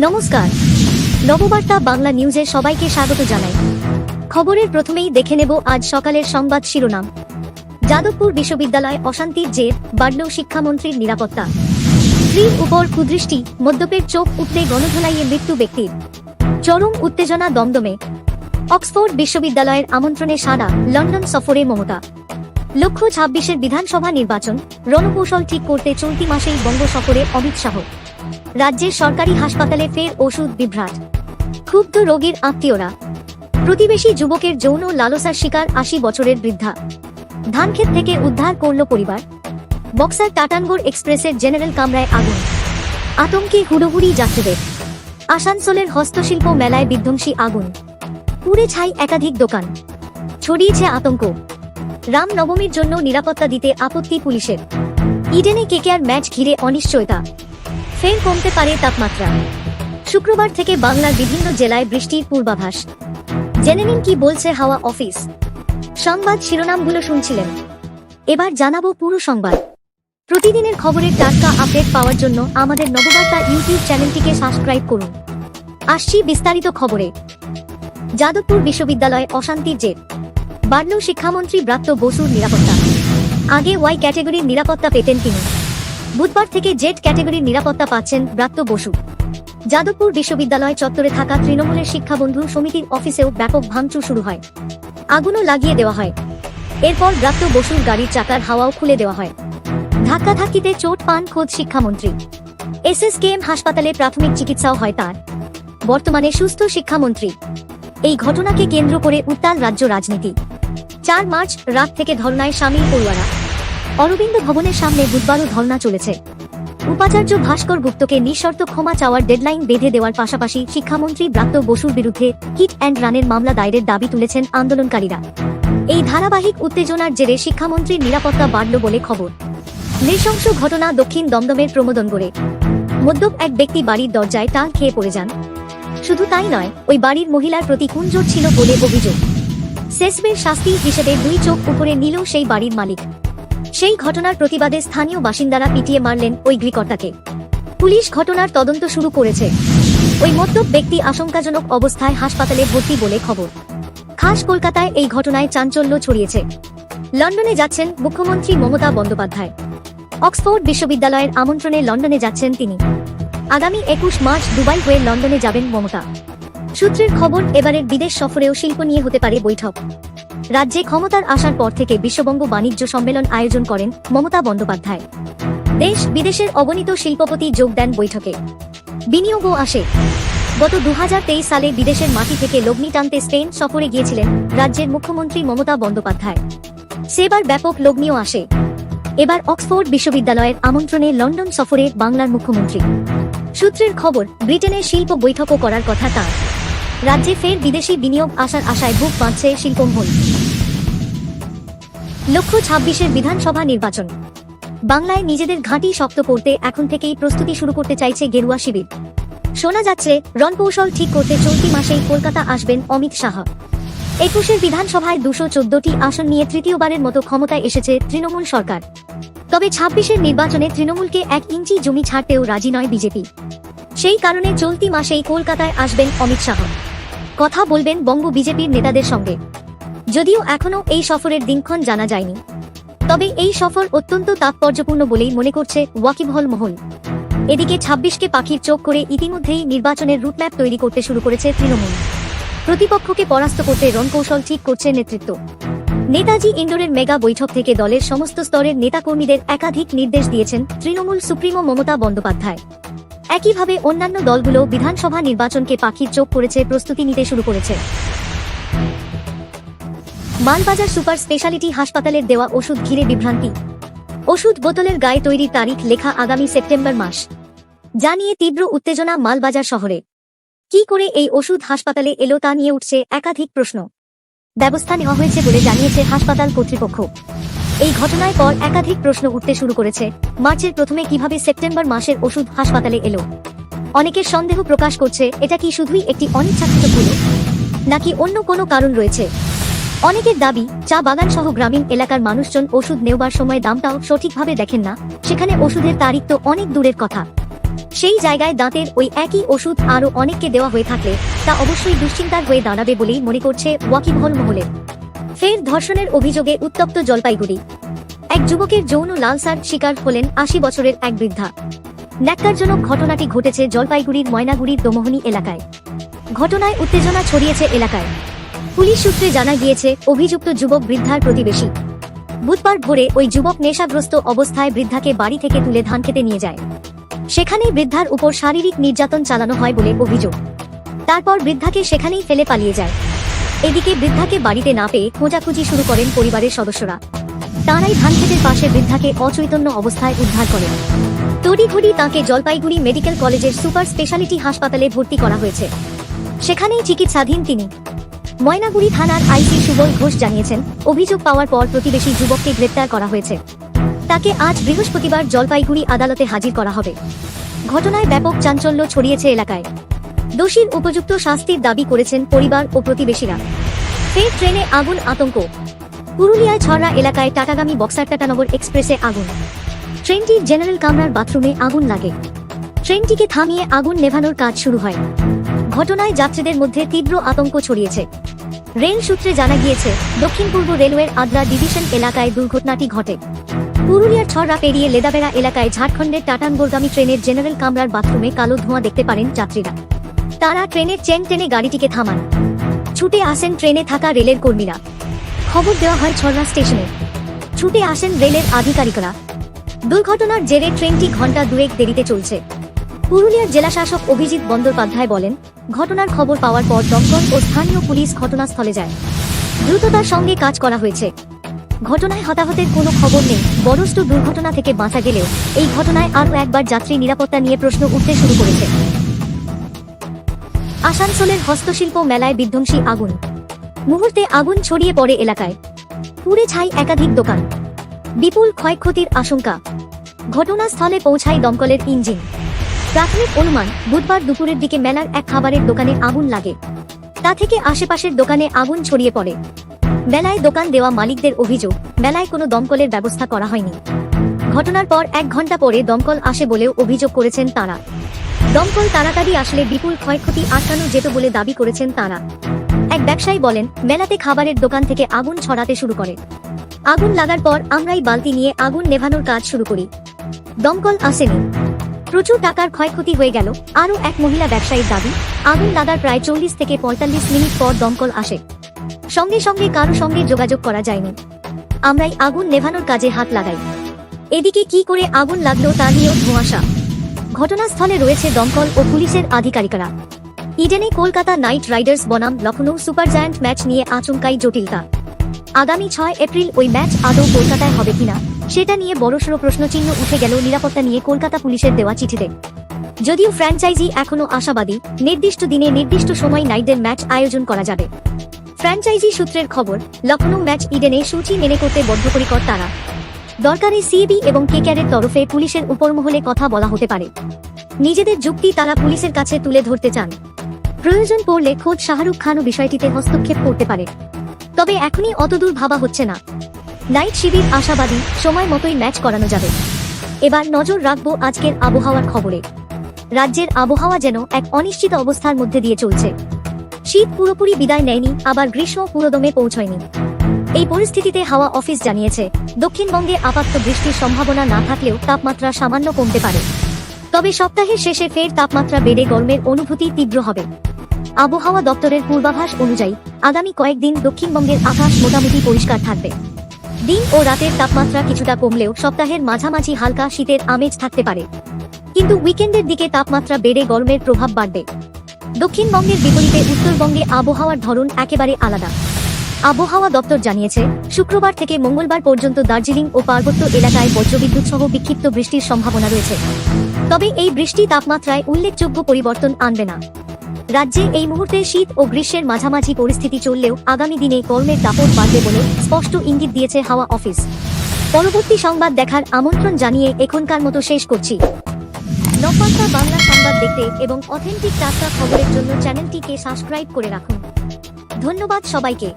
নমস্কার, নববার্তা বাংলা নিউজে সবাইকে স্বাগত জানাই। খবরের প্রথমেই দেখে নেব আজ সকালের সংবাদ শিরোনাম। যাদবপুর বিশ্ববিদ্যালয়ে অশান্তির জের, বাড়ল শিক্ষামন্ত্রীর নিরাপত্তা। স্ত্রীর উপর কুদৃষ্টি, মদ্যপের চোখ উঠতে গণধোলাইয়ে মৃত্যু ব্যক্তির। চরম উত্তেজনা দমদমে। অক্সফোর্ড বিশ্ববিদ্যালয়ের আমন্ত্রণে সাড়া, লন্ডন সফরে মমতা। লক্ষ্য 26-এর বিধানসভা নির্বাচন, রণকৌশল ঠিক করতে চলতি মাসেই বঙ্গ সফরে অমিত শাহ। রাজ্যের সরকারি হাসপাতালে ফের ওষুধ বিভ্রাট, ক্ষুব্ধ রোগীর আত্মীয়রা। প্রতিবেশী যুবকের যৌন লালসার শিকার 80 বছরের বৃদ্ধা। ধানক্ষেত থেকে উদ্ধার করল পরিবার। বক্সার টাটানগড় এক্সপ্রেসের জেনারেল কামরায় আগুন, আতঙ্কে হুড়োহুড়ি যাত্রীদের। আসানসোলের হস্তশিল্প মেলায় বিধ্বংসী আগুন, পুড়ে ছাই একাধিক দোকান, ছড়িয়েছে আতঙ্ক। রামনবমীর জন্য নিরাপত্তা দিতে আপত্তি পুলিশের। ইডেনে কেকেআর ম্যাচ ঘিরে অনিশ্চয়তা, ফের কমতে পারে তাপমাত্রা। শুক্রবার থেকে বাংলার বিভিন্ন জেলায় বৃষ্টির পূর্বাভাস। জেনে নিন কি বলছে হাওয়া অফিস। সংবাদ শিরোনামগুলো শুনছিলেন, এবার জানাবো পুরো সংবাদ। প্রতিদিনের খবরের টাটকা আপডেট পাওয়ার জন্য আমাদের নববার্তা ইউটিউব চ্যানেলটিকে সাবস্ক্রাইব করুন। আসছি বিস্তারিত খবরে। যাদবপুর বিশ্ববিদ্যালয়ে অশান্তির জের, বাড়ল শিক্ষামন্ত্রী ব্রাত্য বসুর নিরাপত্তা। আগে ওয়াই ক্যাটেগরির নিরাপত্তা পেতেন তিনি, বুধবার থেকে জেড ক্যাটেগরির নিরাপত্তা পাচ্ছেন ব্রাত্য বসু। যাদবপুর বিশ্ববিদ্যালয় চত্বরে থাকা তৃণমূলের শিক্ষাবন্ধু সমিতির অফিসেও ব্যাপক ভাঙচুর শুরু হয়, আগুনও লাগিয়ে দেওয়া হয়। এরপর ব্রাত্য বসুর গাড়ির চাকার হাওয়াও খুলে দেওয়া হয়। ধাক্কাধাক্কিতে চোট পান খোদ শিক্ষামন্ত্রী। এসএসকেএম হাসপাতালে প্রাথমিক চিকিৎসাও হয় তার। বর্তমানে সুস্থ শিক্ষামন্ত্রী। এই ঘটনাকে কেন্দ্র করে উত্তাল রাজ্য রাজনীতি। 4 মার্চ রাত থেকে ধর্নায় সামিল পড়ুয়ারা। অরবিন্দ ভবনের সামনে বুধবারও ধর্না চলেছে। উপাচার্য ভাস্কর গুপ্তকে নিঃশর্ত ক্ষমা চাওয়ার ডেডলাইন বেঁধে দেওয়ার পাশাপাশি শিক্ষামন্ত্রী ব্রাত্য বসুর বিরুদ্ধে হিট অ্যান্ড রানের মামলা দায়েরের দাবি তুলেছেন আন্দোলনকারীরা। এই ধারাবাহিক উত্তেজনার জেরে শিক্ষামন্ত্রীর নিরাপত্তা বাড়ল বলে খবর। নৃশংস ঘটনা দক্ষিণ দমদমের প্রমোদনগরে। মদ্যপ এক ব্যক্তি বাড়ির দরজায় টাল খেয়ে পড়ে যান। শুধু তাই নয়, ওই বাড়ির মহিলার প্রতি কুনজর ছিল বলে অভিযোগ। শেষমেশ শাস্তি হিসেবে 2 চোখ উপরে নিল সেই বাড়ির মালিক। সেই ঘটনার প্রতিবাদে স্থানীয় বাসিন্দারা পিটিয়ে মারলেন ওই গৃহকর্তাকে। পুলিশ ঘটনার তদন্ত শুরু করেছে। ওই মদ্যপ ব্যক্তি আশঙ্কাজনক অবস্থায় হাসপাতালে ভর্তি বলে খবর। খাস কলকাতায় এই ঘটনায় চাঞ্চল্য ছড়িয়েছে। লন্ডনে যাচ্ছেন মুখ্যমন্ত্রী মমতা বন্দ্যোপাধ্যায়। অক্সফোর্ড বিশ্ববিদ্যালয়ের আমন্ত্রণে লন্ডনে যাচ্ছেন তিনি। আগামী 21 মার্চ দুবাই হয়ে লন্ডনে যাবেন মমতা। সূত্রের খবর, এবারের বিদেশ সফরেও শিল্প নিয়ে হতে পারে বৈঠক। রাজ্যে ক্ষমতার আসার পর থেকে বিশ্ববঙ্গ বাণিজ্য সম্মেলন আয়োজন করেন মমতা বন্দ্যোপাধ্যায়। দেশ বিদেশের অগণিত শিল্পপতি যোগ দেন বৈঠকে। বিনিয়োগও আসে। গত 2023 সালে বিদেশের মাটি থেকে লগ্নি টানতে স্পেন সফরে গিয়েছিলেন রাজ্যের মুখ্যমন্ত্রী মমতা বন্দ্যোপাধ্যায়। সেবার ব্যাপক লগ্নিও আসে। এবার অক্সফোর্ড বিশ্ববিদ্যালয়ের আমন্ত্রণে লন্ডন সফরে বাংলার মুখ্যমন্ত্রী। সূত্রের খবর, ব্রিটেনের শিল্প বৈঠকও করার কথা তার। রাজ্যে ফের বিদেশি বিনিয়োগ আসার আশায় বুক বাঁধছে শিল্পমহল। লক্ষ্য 26-এর বিধানসভা নির্বাচন। বাংলায় নিজেদের ঘাঁটি শক্ত করতে এখন থেকেই প্রস্তুতি শুরু করতে চাইছে গেরুয়া শিবির। শোনা যাচ্ছে রণকৌশল ঠিক করতে চলতি মাসেই কলকাতা আসবেন অমিত শাহ। 21-এর বিধানসভায় 214টি আসন নিয়ে তৃতীয়বারের মতো ক্ষমতায় এসেছে তৃণমূল সরকার। তবে 26-এর নির্বাচনে তৃণমূলকে 1 ইঞ্চি জমি ছাড়তেও রাজি নয় বিজেপি। সেই কারণে চলতি মাসেই কলকাতায় আসবেন অমিত শাহ। কথা বলবেন বঙ্গ বিজেপির নেতাদের সঙ্গে। যদিও এখনও এই সফরের দিনক্ষণ জানা যায়নি, তবে এই সফর অত্যন্ত তাৎপর্যপূর্ণ বলেই মনে করছে ওয়াকিবহল মহল। এদিকে 26কে পাখির চোখ করে ইতিমধ্যেই নির্বাচনের রুটম্যাপ তৈরি করতে শুরু করেছে তৃণমূল। প্রতিপক্ষকে পরাস্ত করতে রণকৌশল ঠিক করছে নেতৃত্ব। নেতাজি ইন্ডোরের মেগা বৈঠক থেকে দলের সমস্ত স্তরের নেতাকর্মীদের একাধিক নির্দেশ দিয়েছেন তৃণমূল সুপ্রিমো মমতা বন্দ্যোপাধ্যায়। একইভাবে অন্যান্য দলগুলো বিধানসভা নির্বাচনকে পাখির চোখ করেছে, প্রস্তুতি নিতে শুরু করেছে। মালবাজার সুপার স্পেশালিটি হাসপাতালের দেওয়া ওষুধ ঘিরে বিভ্রান্তি। ওষুধ বোতলের গায়ে তৈরির তারিখ লেখা আগামী সেপ্টেম্বর মাস, যা নিয়ে তীব্র উত্তেজনা মালবাজার শহরে। কি করে এই ওষুধ হাসপাতালে এলো তা নিয়ে উঠছে একাধিক প্রশ্ন। ব্যবস্থা নেওয়া হয়েছে বলে জানিয়েছে হাসপাতাল কর্তৃপক্ষ। এই ঘটনার পর একাধিক প্রশ্ন উঠতে শুরু করেছে। মার্চের প্রথমে কিভাবে সেপ্টেম্বর মাসের ওষুধ হাসপাতালে এলো? অনেকের সন্দেহ প্রকাশ করছে, এটা কি শুধুই একটি অনিচ্ছাকৃত ভুল, নাকি অন্য কোনো কারণ রয়েছে। অনেকের দাবি, চা বাগান সহ গ্রামীণ এলাকার মানুষজন ওষুধ নেওয়ার সময় দামটাও সঠিকভাবে দেখেন না, সেখানে ওষুধের তারিখ তো অনেক দূরের কথা। সেই জায়গায় দাঁতের ওই একই ওষুধ আরও অনেককে দেওয়া হয়ে থাকলে তা অবশ্যই দুশ্চিন্তার হয়ে দাঁড়াবে বলেই মনে করছে ওয়াকিবহল মহলে। ফের ধর্ষণের অভিযোগে উত্তপ্ত জলপাইগুড়ি। এক যুবকের যৌন লালসার শিকার হলেন ৮০ বছরের এক বৃদ্ধা। ন্যাক্কারজনক ঘটনাটি ঘটেছে জলপাইগুড়ির ময়নাগুড়ির দোমোহনী এলাকায়। ঘটনায় উত্তেজনা ছড়িয়েছে এলাকায়। পুলিশ সূত্রে জানা গিয়েছে অভিযুক্ত যুবক বৃদ্ধার প্রতিবেশী। বুধবার ভোরে ওই যুবক নেশাগ্রস্ত অবস্থায় বৃদ্ধাকে বাড়ি থেকে তুলে ধান খেতে নিয়ে যায়। সেখানেই বৃদ্ধার উপর শারীরিক নির্যাতন চালানো হয় বলে অভিযোগ। তারপর বৃদ্ধাকে সেখানেই ফেলে পালিয়ে যায়। এদিকে বৃদ্ধাকে বাড়িতে না পেয়ে খোঁজাখুঁজি শুরু করেন পরিবারের সদস্যরা। তাঁরাই ধান খেতের পাশে বৃদ্ধাকে অচৈতন্য অবস্থায় উদ্ধার করেন। তড়িঘড়ি তাঁকে জলপাইগুড়ি মেডিকেল কলেজের সুপার স্পেশালিটি হাসপাতালে ভর্তি করা হয়েছে। সেখানেই চিকিৎসাধীন তিনি। ময়নাগুড়ি থানার আইসি সুবল ঘোষ জানিয়েছেন, অভিযোগ পাওয়ার পর প্রতিবেশী যুবককে গ্রেপ্তার করা হয়েছে। তাকে আজ বৃহস্পতিবার জলপাইগুড়ি আদালতে হাজির করা হবে। ঘটনায় ব্যাপক চাঞ্চল্য ছড়িয়েছে এলাকায়। দোষীর উপযুক্ত শাস্তির দাবি করেছেন পরিবার ও প্রতিবেশীরা। ফের ট্রেনে আগুন, আতঙ্ক। পুরুলিয়ায় ছড়া এলাকায় টাটাগামী বক্সার টাটানগর এক্সপ্রেসে আগুন। ট্রেনটির জেনারেল কামরার বাথরুমে আগুন লাগে। ট্রেনটিকে থামিয়ে আগুন নেভানোর কাজ শুরু হয়। ঘটনায় যাত্রীদের মধ্যে তীব্র আতঙ্ক ছড়িয়েছে। রেল সূত্রে জানা গিয়েছে, দক্ষিণ পূর্ব রেলওয়ের আদ্রা ডিভিশন এলাকায় দুর্ঘটনাটি ঘটে। পুরুলিয়ার ছড়া পেরিয়ে লেদাবেড়া এলাকায় ঝাড়খণ্ডের টাটানগরগামী ট্রেনের জেনারেল কামরার বাথরুমে কালো ধোঁয়া দেখতে পারেন যাত্রীরা। তারা ট্রেনের চেন টেনে গাড়িটিকে থামান। ছুটে আসেন ট্রেনে থাকা রেলের কর্মীরা। খবর দেওয়া হয় ছড়া স্টেশনে। ছুটে আসেন রেলের আধিকারিকরা। দুর্ঘটনার জেরে ট্রেনটি ঘণ্টা দুয়েক দেরিতে চলছে। পুরুলিয়ার জেলাশাসক অভিজিৎ বন্দ্যোপাধ্যায় বলেন, ঘটনার খবর পাওয়ার পর দমকল ও স্থানীয় পুলিশ ঘটনাস্থলে যায়। দ্রুততার সঙ্গে কাজ করা হয়েছে। ঘটনায় হতাহতের কোনো খবর নেই। বড়সড় দুর্ঘটনা থেকে বাঁচা গেলেও এই ঘটনায় আরও একবার যাত্রী নিরাপত্তা নিয়ে প্রশ্ন উঠতে শুরু করেছে। আসানসোলের হস্তশিল্প মেলায় বিধ্বংসী আগুন। মুহূর্তে আগুন ছড়িয়ে পড়ে এলাকায়। পুড়ে ছাই একাধিক দোকান। বিপুল ক্ষয়ক্ষতির আশঙ্কা। ঘটনাস্থলে পৌঁছায় দমকলের ইঞ্জিন। প্রাথমিক অনুমান, বুধবার দুপুরের দিকে মেলার এক খাবারের দোকানে আগুন লাগে। তা থেকে আশেপাশের দোকানে আগুন ছড়িয়ে পড়ে। মেলায় দোকান দেওয়া মালিকদের অভিযোগ, মেলায় কোনো দমকলের ব্যবস্থা করা হয়নি। ঘটনার পর 1 ঘণ্টা পরে দমকল আসে বলেও অভিযোগ করেছেন তাঁরা। দমকল তাড়াতাড়ি আসলে বিপুল ক্ষয়ক্ষতি আটকানো যেত বলে দাবি করেছেন তাঁরা। এক ব্যবসায়ী বলেন, মেলাতে খাবারের দোকান থেকে আগুন ছড়াতে শুরু করে। আগুন লাগার পর আমরাই বালতি নিয়ে আগুন নেভানোর কাজ শুরু করি। দমকল আসেনি। প্রচুর টাকার ক্ষয়ক্ষতি হয়ে গেল। আরও এক মহিলা ব্যবসায়ীর দাবি, আগুন লাগার প্রায় 40 থেকে 45 মিনিট পর দমকল আসে। সঙ্গে সঙ্গে কারো সঙ্গে যোগাযোগ করা যায়নি। আমরাই আগুন নেভানোর কাজে হাত লাগাই। এদিকে কি করে আগুন লাগলো তা নিয়েও ধোঁয়াশা। ঘটনাস্থলে রয়েছে দমকল ও পুলিশের আধিকারিকরা। ইডেনে কলকাতা নাইট রাইডার্স বনাম লখনৌ সুপার জায়ান্ট ম্যাচ নিয়ে আচমকাই জটিলতা। আগামী 6 এপ্রিল ওই ম্যাচ আদৌ কলকাতায় হবে কিনা সেটা নিয়ে বড়সড় প্রশ্নচিহ্ন উঠে গেল নিরাপত্তা নিয়ে কলকাতা পুলিশের দেওয়া চিঠিতে। যদিও ফ্র্যাঞ্চাইজি এখনও আশাবাদী, নির্দিষ্ট দিনে নির্দিষ্ট সময় নাইটদের ম্যাচ আয়োজন করা যাবে। ফ্র্যাঞ্চাইজি সূত্রের খবর, লখনৌ ম্যাচ ইডেনে সূচি মেনে করতে বদ্ধপরিকর তারা। দরকারে সিবি এবং কেকেআরের তরফে পুলিশের উপরমহলে কথা বলা হতে পারে। নিজেদের যুক্তি তারা পুলিশের কাছে তুলে ধরতে চান। প্রয়োজন পড়লে খোদ শাহরুখ খানও বিষয়টিতে হস্তক্ষেপ করতে পারে। তবে এখনই অতদূর ভাবা হচ্ছে না। নাইট শিবির আশাবাদী, সময় মতোই ম্যাচ করানো যাবে। এবার নজর রাখবো আজকের আবহাওয়ার খবরে। রাজ্যের আবহাওয়া যেন এক অনিশ্চিত অবস্থার মধ্যে দিয়ে চলছে। শীত পুরোপুরি বিদায় নেয়নি, আবার গ্রীষ্ম পুরোদমে পৌঁছয়নি। এই পরিস্থিতিতে হাওয়া অফিস জানিয়েছে, দক্ষিণবঙ্গে আপাতত বৃষ্টির সম্ভাবনা না থাকলেও তাপমাত্রা সামান্য কমতে পারে। তবে সপ্তাহের শেষে ফের তাপমাত্রা বেড়ে গরমের অনুভূতি তীব্র হবে। আবহাওয়া দপ্তরের পূর্বাভাস অনুযায়ী আগামী কয়েকদিন দক্ষিণবঙ্গের আকাশ মোটামুটি পরিষ্কার থাকবে। দিন ও রাতের তাপমাত্রা কিছুটা কমলেও সপ্তাহের মাঝামাঝি হালকা শীতের আমেজ থাকতে পারে। কিন্তু উইকেন্ডের দিকে তাপমাত্রা বেড়ে গরমের প্রভাব বাড়বে। দক্ষিণবঙ্গের বিপরীতে উত্তরবঙ্গে আবহাওয়ার ধরন একেবারে আলাদা। আবহাওয়া দপ্তর জানিয়েছে, শুক্রবার থেকে মঙ্গলবার পর্যন্ত দার্জিলিং ও পার্বত্য এলাকায় বজ্রবিদ্যুৎ সহ বিক্ষিপ্ত বৃষ্টির সম্ভাবনা রয়েছে। তবে এই বৃষ্টি তাপমাত্রায় উল্লেখযোগ্য পরিবর্তন আনবে না। রাজ্যে এই মুহূর্তে শীত ও গ্রীষ্মের মাঝামাঝি পরিস্থিতি চললেও আগামী দিনে গরমের দাপট বাড়বে বলে স্পষ্ট ইঙ্গিত দিয়েছে হাওয়া অফিস। পরবর্তী সংবাদ দেখার আমন্ত্রণ জানিয়ে এখনকার মতো শেষ করছি। নববার্তা বাংলা সংবাদ দেখতে এবং অথেন্টিক টাটকা খবরের জন্য চ্যানেলটিকে সাবস্ক্রাইব করে রাখুন। ধন্যবাদ সবাইকে।